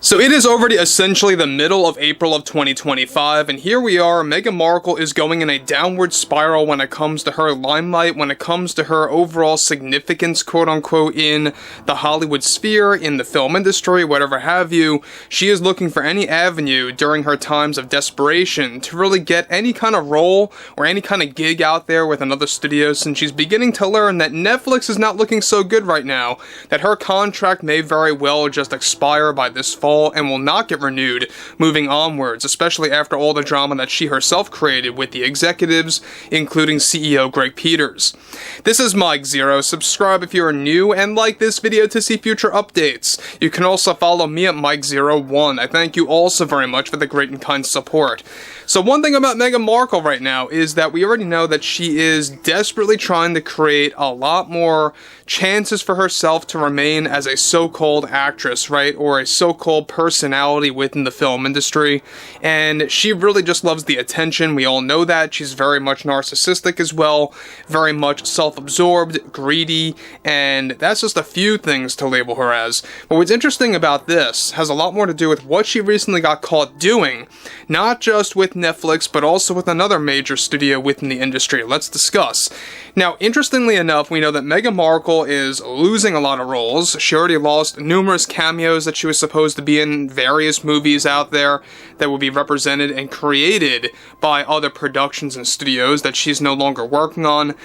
So it is already essentially the middle of April of 2025, and here we are. Meghan Markle is going in a downward spiral when it comes to her limelight, when it comes to her overall significance, quote-unquote, in the Hollywood sphere, in the film industry, whatever have you. She is looking for any avenue during her times of desperation to really get any kind of role or any kind of gig out there with another studio, since she's beginning to learn that Netflix is not looking so good right now, that her contract may very well just expire by this fall and will not get renewed moving onwards, especially after all the drama that she herself created with the executives, including CEO Greg Peters. This is Mike Zero. Subscribe if you are new and like this video to see future updates. You can also follow me at Mike01. I thank you all so very much for the great and kind support. So one thing about Meghan Markle right now is that we already know that she is desperately trying to create a lot more chances for herself to remain as a so-called actress, right? Or a so-called personality within the film industry. And she really just loves the attention. We all know that. She's very much narcissistic as well, very much self-absorbed, greedy, and that's just a few things to label her as. But what's interesting about this has a lot more to do with what she recently got caught doing, not just with Netflix, but also with another major studio within the industry. Let's discuss. Now, interestingly enough, we know that Meghan Markle is losing a lot of roles. She already lost numerous cameos that she was supposed to be in various movies out there that will be represented and created by other productions and studios that she's no longer working on.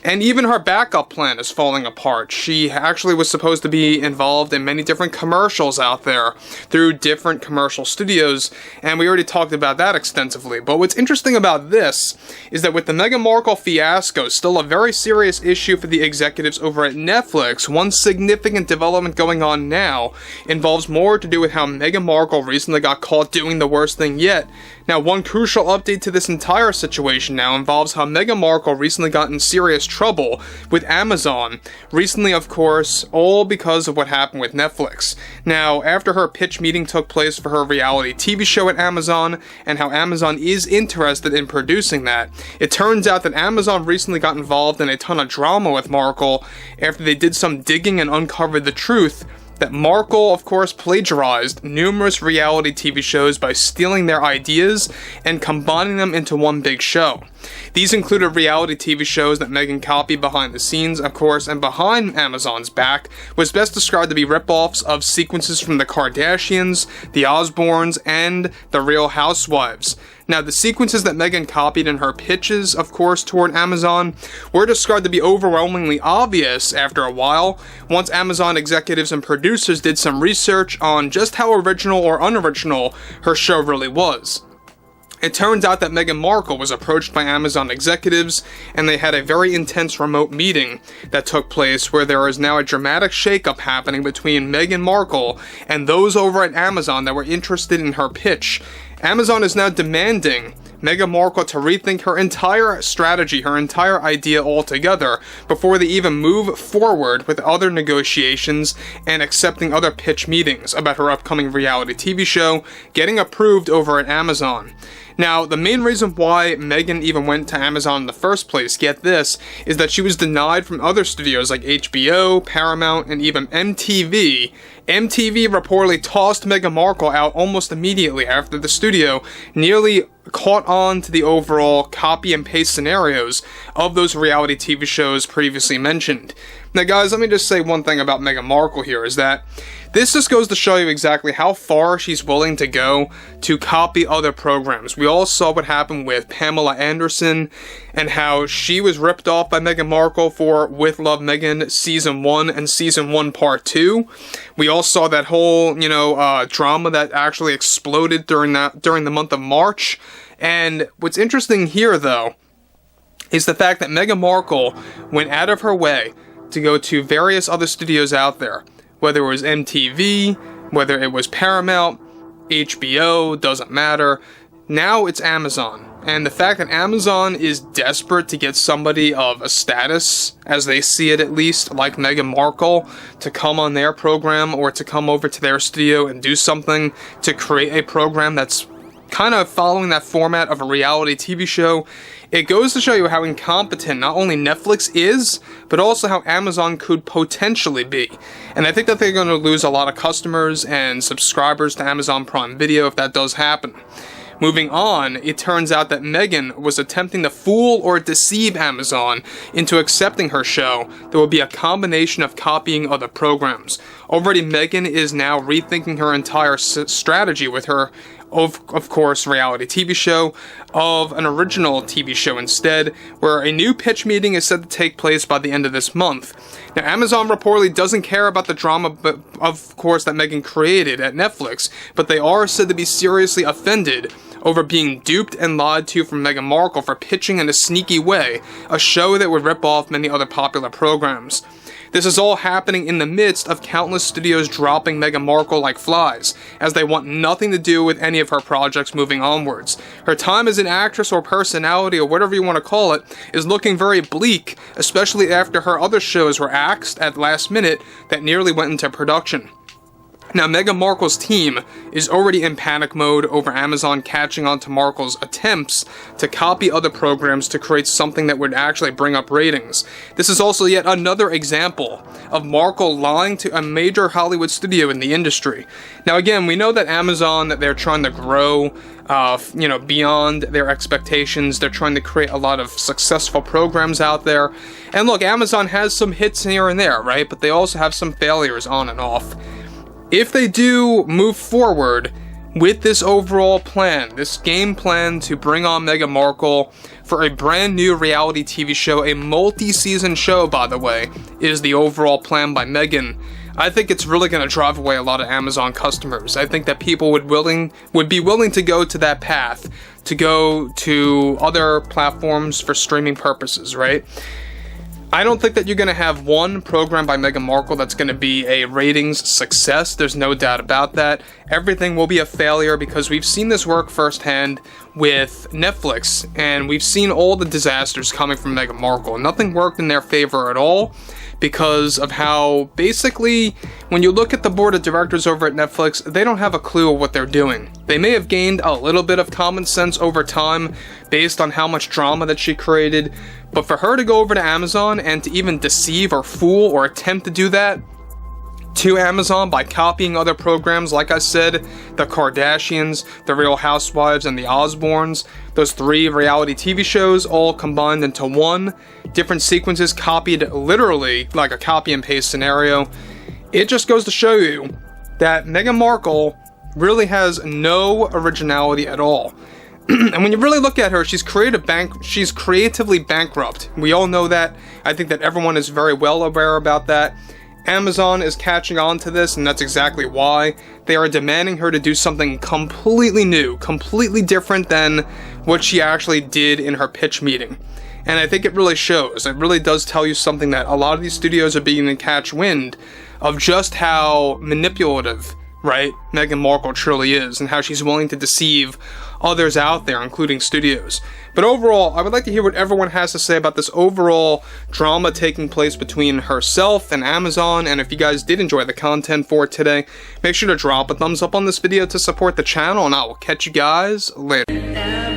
And even her backup plan is falling apart. She actually was supposed to be involved in many different commercials out there through different commercial studios, and we already talked about that extensively. But what's interesting about this is that with the Meghan Markle fiasco still a very serious issue for the executives over at Netflix, one significant development going on now involves more to do with how Meghan Markle recently got caught doing the worst thing yet. Now, one crucial update to this entire situation now involves how Meghan Markle recently got in serious trouble with Amazon. Recently, of course, all because of what happened with Netflix. Now, after her pitch meeting took place for her reality TV show at Amazon, and how Amazon is interested in producing that, it turns out that Amazon recently got involved in a ton of drama with Markle after they did some digging and uncovered the truth that Markle, of course, plagiarized numerous reality TV shows by stealing their ideas and combining them into one big show. These included reality TV shows that Meghan copied behind the scenes, of course, and behind Amazon's back was best described to be rip-offs of sequences from the Kardashians, the Osbournes, and the Real Housewives. Now, the sequences that Meghan copied in her pitches, of course, toward Amazon were described to be overwhelmingly obvious after a while, once Amazon executives and producers did some research on just how original or unoriginal her show really was. It turns out that Meghan Markle was approached by Amazon executives, and they had a very intense remote meeting that took place where there is now a dramatic shakeup happening between Meghan Markle and those over at Amazon that were interested in her pitch. Amazon is now demanding Meghan Markle to rethink her entire strategy, her entire idea altogether, before they even move forward with other negotiations and accepting other pitch meetings about her upcoming reality TV show getting approved over at Amazon. Now, the main reason why Meghan even went to Amazon in the first place, get this, is that she was denied from other studios like HBO, Paramount, and even MTV. MTV reportedly tossed Meghan Markle out almost immediately after the studio nearly caught on to the overall copy and paste scenarios of those reality TV shows previously mentioned. Now guys, let me just say one thing about Meghan Markle here, is that this just goes to show you exactly how far she's willing to go to copy other programs. We all saw what happened with Pamela Anderson and how she was ripped off by Meghan Markle for With Love Meghan Season 1 and Season 1 Part 2. We all saw that whole, drama that actually exploded during the month of March. And what's interesting here, though, is the fact that Meghan Markle went out of her way to go to various other studios out there, whether it was MTV, whether it was Paramount, HBO, doesn't matter. Now it's Amazon. And the fact that Amazon is desperate to get somebody of a status, as they see it at least, like Meghan Markle, to come on their program or to come over to their studio and do something to create a program that's kind of following that format of a reality TV show, it goes to show you how incompetent not only Netflix is, but also how Amazon could potentially be. And I think that they're going to lose a lot of customers and subscribers to Amazon Prime Video if that does happen. Moving on, it turns out that Meghan was attempting to fool or deceive Amazon into accepting her show that would be a combination of copying other programs. Already, Meghan is now rethinking her entire strategy with her, of course, reality TV show, of an original TV show instead, where a new pitch meeting is set to take place by the end of this month. Now, Amazon reportedly doesn't care about the drama, of course, that Meghan created at Netflix, but they are said to be seriously offended over being duped and lied to from Meghan Markle for pitching in a sneaky way a show that would rip off many other popular programs. This is all happening in the midst of countless studios dropping Meghan Markle like flies, as they want nothing to do with any of her projects moving onwards. Her time as an actress or personality, or whatever you want to call it, is looking very bleak, especially after her other shows were axed at last minute that nearly went into production. Now, Meghan Markle's team is already in panic mode over Amazon catching on to Markle's attempts to copy other programs to create something that would actually bring up ratings. This is also yet another example of Markle lying to a major Hollywood studio in the industry. Now, again, we know that Amazon, that they're trying to grow, beyond their expectations. They're trying to create a lot of successful programs out there. And look, Amazon has some hits here and there, right? But they also have some failures on and off. If they do move forward with this overall plan, this game plan to bring on Meghan Markle for a brand new reality TV show, a multi-season show, by the way, is the overall plan by Meghan, I think it's really going to drive away a lot of Amazon customers. I think that people would be willing to go to that path, to go to other platforms for streaming purposes, right? I don't think that you're going to have one program by Meghan Markle that's going to be a ratings success. There's no doubt about that. Everything will be a failure because we've seen this work firsthand with Netflix, and we've seen all the disasters coming from Meghan Markle. Nothing worked in their favor at all because of how, basically, when you look at the board of directors over at Netflix, they don't have a clue of what they're doing. They may have gained a little bit of common sense over time based on how much drama that she created, but for her to go over to Amazon and to even deceive or fool or attempt to do that to Amazon by copying other programs, like I said, the Kardashians, the Real Housewives, and the Osbournes, those 3 reality TV shows all combined into one, different sequences copied literally like a copy and paste scenario. It just goes to show you that Meghan Markle really has no originality at all. And when you really look at her, she's creatively bankrupt. We all know that. I think that everyone is very well aware about that. Amazon is catching on to this, and that's exactly why. They are demanding her to do something completely new, completely different than what she actually did in her pitch meeting. And I think it really shows. It really does tell you something that a lot of these studios are beginning to catch wind of just how manipulative, right, Meghan Markle truly is, and how she's willing to deceive others out there, including studios. But overall, I would like to hear what everyone has to say about this overall drama taking place between herself and Amazon, and if you guys did enjoy the content for today, make sure to drop a thumbs up on this video to support the channel, and I will catch you guys later.